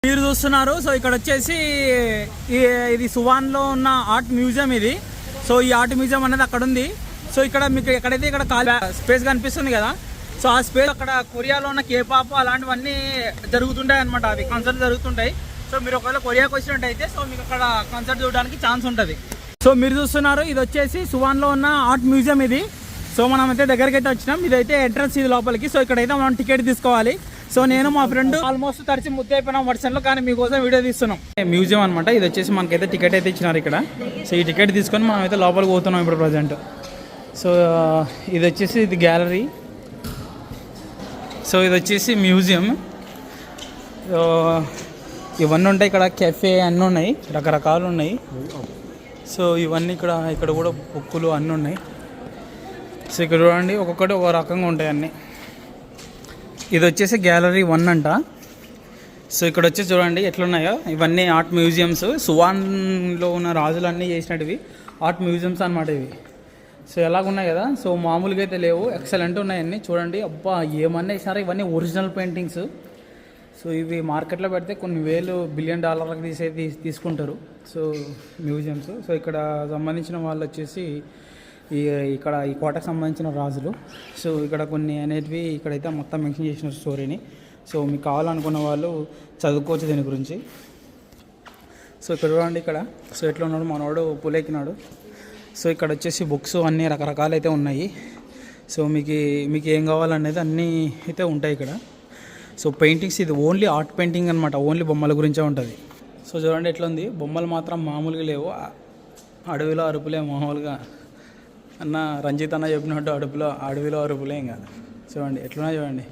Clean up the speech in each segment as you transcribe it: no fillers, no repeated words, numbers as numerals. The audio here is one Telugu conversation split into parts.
మీరు చూస్తున్నారు. సో ఇక్కడ వచ్చేసి ఇది సువాన్లో ఉన్న ఆర్ట్ మ్యూజియం ఇది. సో ఈ ఆర్ట్ మ్యూజియం అనేది అక్కడ ఉంది. సో ఇక్కడ మీకు ఎక్కడైతే ఇక్కడ స్పేస్ కనిపిస్తుంది కదా, సో ఆ స్పేస్ అక్కడ కొరియాలో ఉన్న కేపాప్ అలాంటివన్నీ జరుగుతుంటాయి అనమాట. అవి కన్సర్ట్ జరుగుతుంటాయి. సో మీరు ఒకవేళ కొరియాకి వచ్చినట్టయితే సో మీకు అక్కడ కన్సర్ట్ చూడడానికి ఛాన్స్ ఉంటుంది. సో మీరు చూస్తున్నారు, ఇది వచ్చేసి సువాన్లో ఉన్న ఆర్ట్ మ్యూజియం ఇది. సో మనం అయితే దగ్గరికి అయితే వచ్చినాం. ఇదైతే ఎంట్రన్స్ ఇది లోపలికి. సో ఇక్కడైతే మనం టికెట్ తీసుకోవాలి. సో నేను మా ఫ్రెండ్ ఆల్మోస్ట్ తరిచి ముద్ద అయిపోయినాం వర్షన్లో, కానీ మీకోసం వీడియో తీస్తున్నాం. మ్యూజియం అనమాట ఇది వచ్చేసి. మనకైతే టికెట్ అయితే ఇచ్చినారు ఇక్కడ. సో ఈ టికెట్ తీసుకొని మనం అయితే లోపలికి పోతున్నాం ఇప్పుడు ప్రజెంట్. సో ఇది వచ్చేసి ఇది గ్యాలరీ. సో ఇది వచ్చేసి మ్యూజియం. ఇవన్నీ ఉంటాయి ఇక్కడ. కెఫే అన్నీ ఉన్నాయి, రకరకాలు ఉన్నాయి. సో ఇవన్నీ ఇక్కడ కూడా బుక్కులు అన్నీ ఉన్నాయి. సో ఇక్కడ చూడండి, ఒక్కొక్కటి ఒక రకంగా ఉంటాయి అన్నీ. ఇది వచ్చేసి గ్యాలరీ 1 అంట. సో ఇక్కడ వచ్చేసి చూడండి ఎట్లున్నాయో ఇవన్నీ ఆర్ట్ మ్యూజియంస్. సువాన్లో ఉన్న రాజులన్నీ చేసినవి ఆర్ట్ మ్యూజియంస్ అనమాట ఇవి. సో ఎలాగున్నాయి కదా, సో మామూలుగా అయితే లేవు, ఎక్సలెంట్ ఉన్నాయన్నీ. చూడండి, అబ్బా ఏమన్నా ఇస్తారా, ఇవన్నీ ఒరిజినల్ పెయింటింగ్స్. సో ఇవి మార్కెట్లో పెడితే కొన్ని వేలు $1 బిలియన్ తీసుకుంటారు. So museums. సో ఇక్కడ సంబంధించిన వాళ్ళు వచ్చేసి ఇక్కడ ఈ కోటకు సంబంధించిన రాజులు. సో ఇక్కడ కొన్ని అనేటివి ఇక్కడైతే మొత్తం మెన్షన్ చేసిన స్టోరీని. సో మీకు కావాలనుకున్న వాళ్ళు చదువుకోవచ్చు దీని గురించి. సో ఇక్కడ చూడండి ఇక్కడ. సో ఎట్లా ఉన్నాడు మనవాడు, పులెక్కినాడు. సో ఇక్కడ వచ్చేసి బుక్స్ అన్నీ రకరకాలు అయితే ఉన్నాయి. సో మీకు ఏం కావాలనేది అన్నీ అయితే ఉంటాయి ఇక్కడ. సో పెయింటింగ్స్, ఇది ఓన్లీ ఆర్ట్ పెయింటింగ్ అనమాట. ఓన్లీ బొమ్మల గురించే ఉంటుంది. సో చూడండి ఎట్లా ఉంది, బొమ్మలు మాత్రం మామూలుగా లేవు. అడవిలో అరుపులే మామూలుగా అన్న రంజిత్ అన్న చెప్పినట్టు అడవిలో అరుపులే ఇంకా. చూడండి ఎట్లున్నా చూడండి,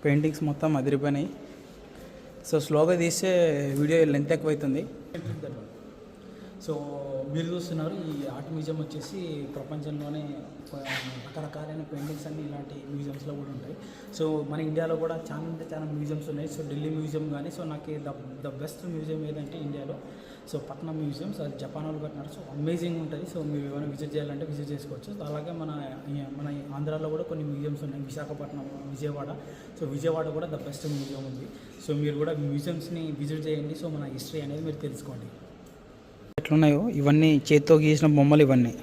పెయింటింగ్స్ మొత్తం అదిరిపోయినాయి. సో స్లోగా తీస్తే వీడియో లెంత్ ఎక్కువ అవుతుంది. సో మీరు చూస్తున్నారు, ఈ ఆర్ట్ మ్యూజియం వచ్చేసి ప్రపంచంలోనే రకరకాలైన పెయింటింగ్స్ అన్నీ ఇలాంటి మ్యూజియంస్లో కూడా ఉంటాయి. సో మన ఇండియాలో కూడా చాలా మ్యూజియంస్ ఉన్నాయి. సో ఢిల్లీ మ్యూజియం కానీ, సో నాకు ద బెస్ట్ మ్యూజియం ఏదంటే ఇండియాలో సో పట్నం మ్యూజియం. సో అది జపాన్ వాళ్ళు కట్టినారు. సో అమేజింగ్ ఉంటుంది. సో మీరు ఏమైనా విజిట్ చేయాలంటే విజిట్ చేసుకోవచ్చు. అలాగే మన ఆంధ్రాలో కూడా కొన్ని మ్యూజియంస్ ఉన్నాయి, విశాఖపట్నం, విజయవాడ. సో విజయవాడ కూడా ద బెస్ట్ మ్యూజియం ఉంది. సో మీరు కూడా మ్యూజియంస్ని విజిట్ చేయండి. సో మన హిస్టరీ అనేది మీరు తెలుసుకోండి. ఎట్లున్నాయో ఇవన్నీ చేత్తో గీసిన బొమ్మలు, ఇవన్నీ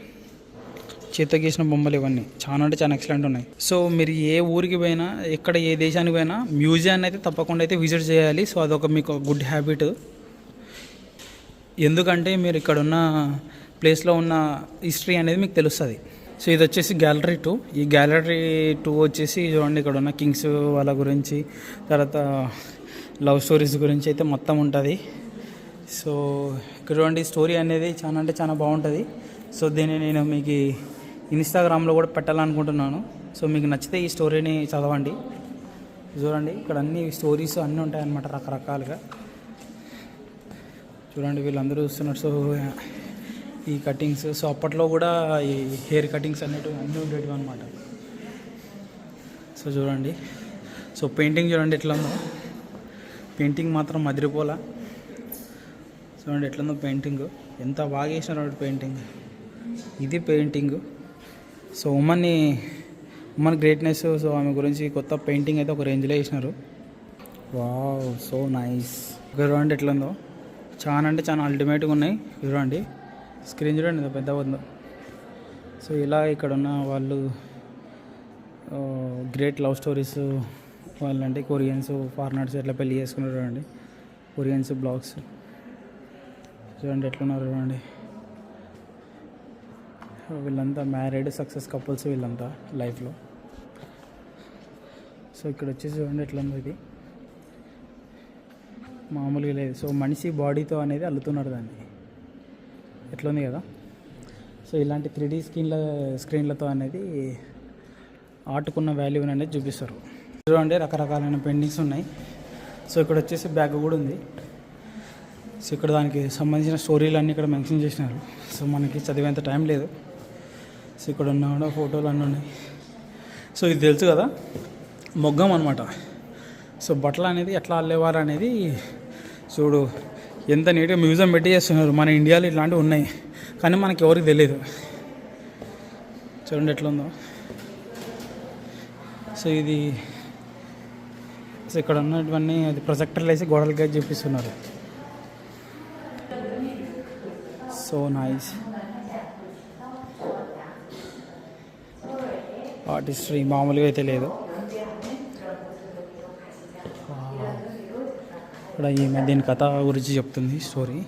చేత్తో గీసిన బొమ్మలు, ఇవన్నీ చాలా అంటే చాలా ఎక్సలెంట్ ఉన్నాయి. సో మీరు ఏ ఊరికి పోయినా, ఎక్కడ ఏ దేశానికి పోయినా మ్యూజియాన్ని అయితే తప్పకుండా అయితే విజిట్ చేయాలి. సో అదొక మీకు గుడ్ హ్యాబిట్. ఎందుకంటే మీరు ఇక్కడ ఉన్న ప్లేస్లో ఉన్న హిస్టరీ అనేది మీకు తెలుస్తుంది. సో ఇది వచ్చేసి గ్యాలరీ 2. ఈ గ్యాలరీ 2 వచ్చేసి చూడండి, ఇక్కడ ఉన్న కింగ్స్ వాళ్ళ గురించి, తర్వాత లవ్ స్టోరీస్ గురించి అయితే మొత్తం ఉంటుంది. సో ఇక్కడ చూడండి, స్టోరీ అనేది చాలా అంటే చాలా బాగుంటుంది. సో దీన్ని నేను మీకు ఇన్స్టాగ్రామ్లో కూడా పెట్టాలనుకుంటున్నాను. సో మీకు నచ్చితే ఈ స్టోరీని చదవండి. చూడండి ఇక్కడ అన్ని స్టోరీస్ అన్నీ ఉంటాయన్నమాట రకరకాలుగా. చూడండి వీళ్ళందరూ చూస్తున్నారు. సో ఈ కటింగ్స్, సో అప్పట్లో కూడా ఈ హెయిర్ కటింగ్స్ అనేటివి అన్నీ ఉండేటివి అనమాట. సో చూడండి, సో పెయింటింగ్ చూడండి ఎట్లా ఉందో. పెయింటింగ్ మాత్రం మదిరిపోలా. చూడండి ఎట్లుందో పెయింటింగ్, ఎంత బాగా వేసినారు పెయింటింగ్. ఇది painting. So women greatness. So ఆమె గురించి కొత్త పెయింటింగ్ అయితే ఒక రేంజ్లో వేసినారు. Wow, so nice. చూడండి ఎట్లుందో, చాలా అంటే చాలా అల్టిమేట్గా ఉన్నాయి. చూడండి స్క్రీన్ చూడండి ఎంత పెద్ద ఉందో. సో ఇలా ఇక్కడ ఉన్న వాళ్ళు గ్రేట్ లవ్ స్టోరీస్ వాళ్ళంటే కొరియన్స్, ఫారినర్స్ ఎట్లా పెళ్ళి చేసుకున్నారు చూడండి. కొరియన్స్ బ్లాగ్స్ చూడండి ఎట్లున్నారు చూడండి. వీళ్ళంతా మ్యారీడ్ సక్సెస్ కపుల్స్ వీళ్ళంతా లైఫ్లో. సో ఇక్కడ వచ్చేసి చూడండి ఎట్లుందో, ఇది మామూలుగా లేదు. సో మనిషి బాడీతో అనేది అల్లుతున్నారు దాన్ని, ఎట్లుంది కదా. సో ఇలాంటి 3D స్క్రీన్లతో అనేది ఆర్ట్కున్న వాల్యూని అనేది చూపిస్తారు. చూడండి రకరకాలైన పెయింటింగ్స్ ఉన్నాయి. సో ఇక్కడ వచ్చేసి బ్యాగ్ కూడా ఉంది. సో ఇక్కడ దానికి సంబంధించిన స్టోరీలు అన్నీ ఇక్కడ మెన్షన్ చేసినారు. సో మనకి చదివేంత టైం లేదు. సో ఇక్కడ ఉన్న ఫోటోలు అన్నీ ఉన్నాయి. సో ఇది తెలుసు కదా, మొగ్గం అనమాట. సో బట్టలు అనేది ఎట్లా అల్లేవారు అనేది చూడు, ఎంత నీట్గా మ్యూజియం పెట్టి చేస్తున్నారు. మన ఇండియాలో ఇట్లాంటివి ఉన్నాయి, కానీ మనకి ఎవరికి తెలియదు. చూడండి ఎట్లా ఉందో. సో ఇది సో ఇక్కడ ఉన్నటువన్నీ అది ప్రొజెక్టర్లు వేసి గోడలకి చూపిస్తున్నారు. సో నైస్ ఆర్టిస్ట్రీ మామూలుగా అయితే లేదు. ఇక్కడ ఈమె దీని కథ గురించి చెప్తుంది స్టోరీ.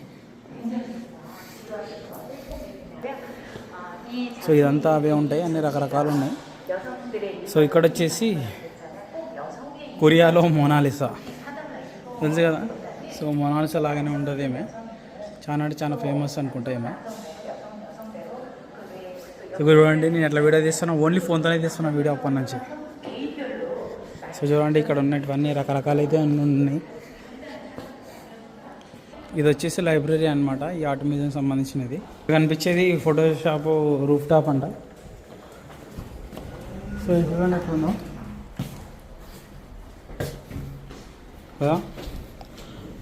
సో ఇదంతా అవే ఉంటాయి, అన్ని రకరకాలు ఉన్నాయి. సో ఇక్కడ వచ్చేసి కొరియాలో మొనాలిసా తెలుసు కదా. సో మొనాలిసా లాగానే ఉంటుంది ఏమే, చాలా అంటే చాలా ఫేమస్ అనుకుంటా ఏమే. సో చూడండి నేను ఎట్లా వీడియో తీస్తున్నా, ఓన్లీ ఫోన్తోనే తీస్తున్నా వీడియో అప్పటి నుంచి. సో చూడండి ఇక్కడ ఉన్నటువన్నీ రకరకాలు అయితే ఉన్నాయి. ఇది వచ్చేసి లైబ్రరీ అనమాట, ఈ ఆర్ట్ మ్యూజియం సంబంధించినది. కనిపించేది ఫోటోషాప్ రూఫ్ టాప్ అంట. సో చూడండి ఎట్లుందో కదా,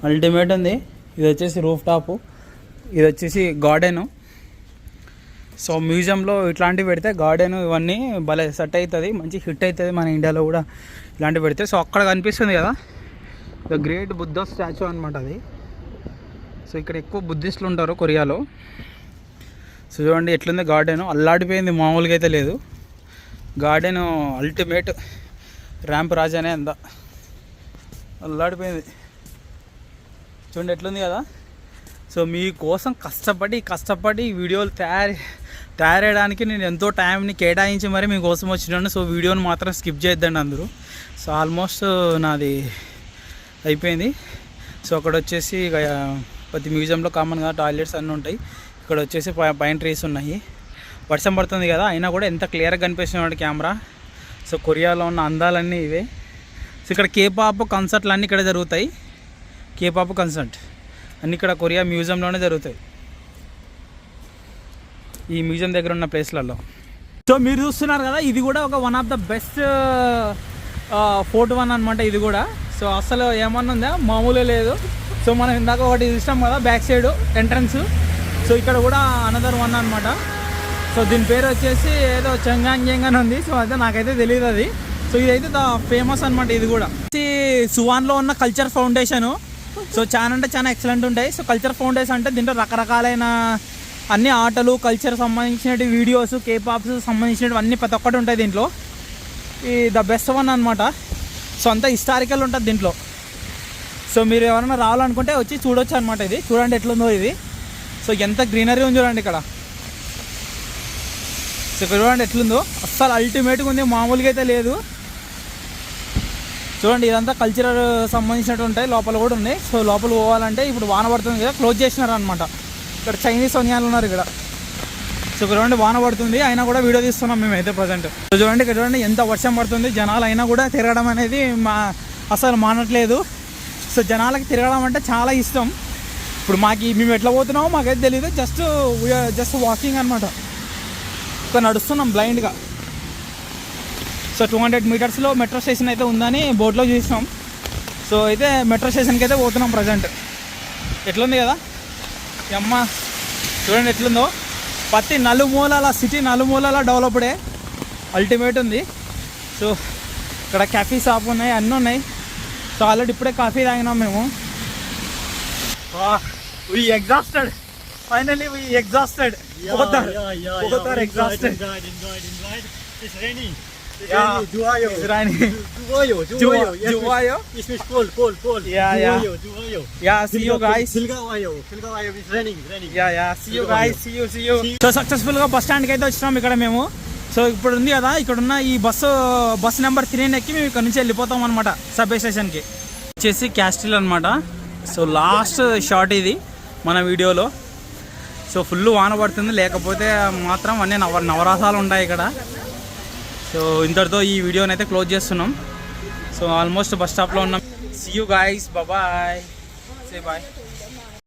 అల్టిమేట్ ఉంది. ఇది వచ్చేసి రూఫ్ టాపు, ఇది వచ్చేసి గార్డెను. సో మ్యూజియంలో ఇట్లాంటివి పెడితే గార్డెన్ ఇవన్నీ భలే సెట్ అవుతుంది, మంచి హిట్ అవుతుంది మన ఇండియాలో కూడా ఇలాంటివి పెడితే. సో అక్కడ కనిపిస్తుంది కదా ద గ్రేట్ బుద్ధ స్టాచ్యూ అనమాట అది. సో ఇక్కడ ఎక్కువ బుద్ధిస్టులు ఉంటారు కొరియాలో. సో చూడండి ఎట్లుంది గార్డెన్, అల్లాడిపోయింది, మామూలుగా అయితే లేదు గార్డెన్. అల్టిమేట్ ర్యాంప్ రాజానే అంత అల్లాడిపోయింది. చూడండి ఎట్లుంది కదా. సో మీకోసం కష్టపడి వీడియోలు తయారేయడానికి నేను ఎంతో టైంని కేటాయించి మరి మీకోసం వచ్చినాను. సో వీడియోని మాత్రం స్కిప్ చేయొద్దండి అందరూ. సో ఆల్మోస్ట్ నాది అయిపోయింది. సో అక్కడ వచ్చేసి ప్రతి మ్యూజియంలో కామన్గా టాయిలెట్స్ అన్నీ ఉంటాయి. ఇక్కడ వచ్చేసి పైన ట్రీస్ ఉన్నాయి. వర్షం పడుతుంది కదా, అయినా కూడా ఎంత క్లియర్గా కనిపిస్తుంది కెమెరా. సో కొరియాలో ఉన్న అందాలన్నీ ఇవే. సో ఇక్కడ కేపాప్ కన్సర్ట్లు అన్నీ ఇక్కడ జరుగుతాయి. కేపాప్ కన్సర్ట్ అన్నీ ఇక్కడ కొరియా మ్యూజియంలోనే జరుగుతాయి, ఈ మ్యూజియం దగ్గర ఉన్న ప్లేస్లలో. సో మీరు చూస్తున్నారు కదా, ఇది కూడా ఒక one of the best fort one అనమాట ఇది కూడా. సో అసలు ఏమన్నా ఉందా, మామూలుగా లేదు. సో మనం ఇందాక ఒకటి ఇష్టం కదా బ్యాక్ సైడ్ ఎంట్రన్స్. సో ఇక్కడ కూడా అనదర్ వన్ అనమాట. సో దీని పేరు వచ్చేసి ఏదో చెంగాంగ్ అని ఉంది. సో అయితే నాకైతే తెలియదు అది. సో ఇదైతే ద ఫేమస్ అనమాట. ఇది కూడా సువాన్లో ఉన్న కల్చర్ ఫౌండేషను. సో చాలా అంటే చాలా ఎక్సలెంట్ ఉంటాయి. సో కల్చర్ ఫౌండేషన్ అంటే దీంట్లో రకరకాలైన అన్ని ఆటలు, కల్చర్ సంబంధించినవి, వీడియోస్, కేపాప్స్ సంబంధించినవి అన్నీ ప్రతి ఒక్కటి ఉంటాయి దీంట్లో. ఈ ద బెస్ట్ వన్ అనమాట. సో అంతా హిస్టారికల్ ఉంటుంది దీంట్లో. సో మీరు ఎవరైనా రావాలనుకుంటే వచ్చి చూడొచ్చు అనమాట. ఇది చూడండి ఎట్లుందో ఇది. సో ఎంత గ్రీనరీ ఉంది చూడండి ఇక్కడ. సో ఇక్కడ చూడండి ఎట్లుందో, అస్సలు అల్టిమేట్గా ఉంది, మామూలుగా అయితే లేదు. చూడండి ఇదంతా కల్చరల్ సంబంధించినట్టు ఉంటాయి, లోపల కూడా ఉన్నాయి. సో లోపల పోవాలంటే ఇప్పుడు వాన పడుతుంది కదా, క్లోజ్ చేసినారు అనమాట. ఇక్కడ చైనీస్ వన్యాలు ఉన్నారు ఇక్కడ. సో ఇక్కడ చూడండి వాన పడుతుంది, అయినా కూడా వీడియో తీస్తున్నాం మేమైతే ప్రజెంట్. సో చూడండి ఇక్కడ చూడండి ఎంత వర్షం పడుతుంది, జనాలు అయినా కూడా తిరగడం అనేది అసలు మానట్లేదు. సో జనాలకి తిరగడం అంటే చాలా ఇష్టం. ఇప్పుడు మేము ఎట్లా పోతున్నామో మాకైతే తెలియదు, జస్ట్ వాకింగ్ అనమాట. ఇక్కడ నడుస్తున్నాం బ్లైండ్గా. సో 200 మీటర్స్లో మెట్రో స్టేషన్ అయితే ఉందని బోర్డులో చూసినాం. సో అయితే మెట్రో స్టేషన్కి అయితే పోతున్నాం ప్రజెంట్. ఎట్లుంది కదా అమ్మ, చూడండి ఎట్లుందో. ప్రతి నలుమూలల సిటీ నలుమూలల డెవలప్డే, అల్టిమేట్ ఉంది. సో ఇక్కడ కాఫీ షాప్ ఉన్నాయి, అన్నీ ఉన్నాయి. సో ఆల్రెడీ ఇప్పుడే కాఫీ తాగినాం మేము. We exhausted. Finally we exhausted. Both are exhausted. It's raining. Yeah, it's raining. Juwayo. It's cold. Yeah. Yeah, see you guys. Silgawayo. It's raining. Yeah. See you guys. See you. So సక్సెస్ఫుల్గా బస్ స్టాండ్కి అయితే వచ్చినాం ఇక్కడ మేము. సో ఇప్పుడు ఉంది కదా, ఇక్కడ ఉన్న ఈ బస్ నెంబర్ 3 ఎక్కి మేము ఇక్కడ నుంచి వెళ్ళిపోతాం అనమాట సబ్ స్టేషన్కి. వచ్చేసి క్యాస్టిల్ అనమాట. సో లాస్ట్ షాట్ ఇది మన వీడియోలో. సో ఫుల్ వాన పడుతుంది, లేకపోతే మాత్రం అన్నీ నవరసాలు ఉంటాయి ఇక్కడ. సో ఇంతటితో ఈ వీడియోని అయితే క్లోజ్ చేస్తున్నాం. సో ఆల్మోస్ట్ బస్ స్టాప్లో ఉన్నాం. See you guys, bye. Say bye.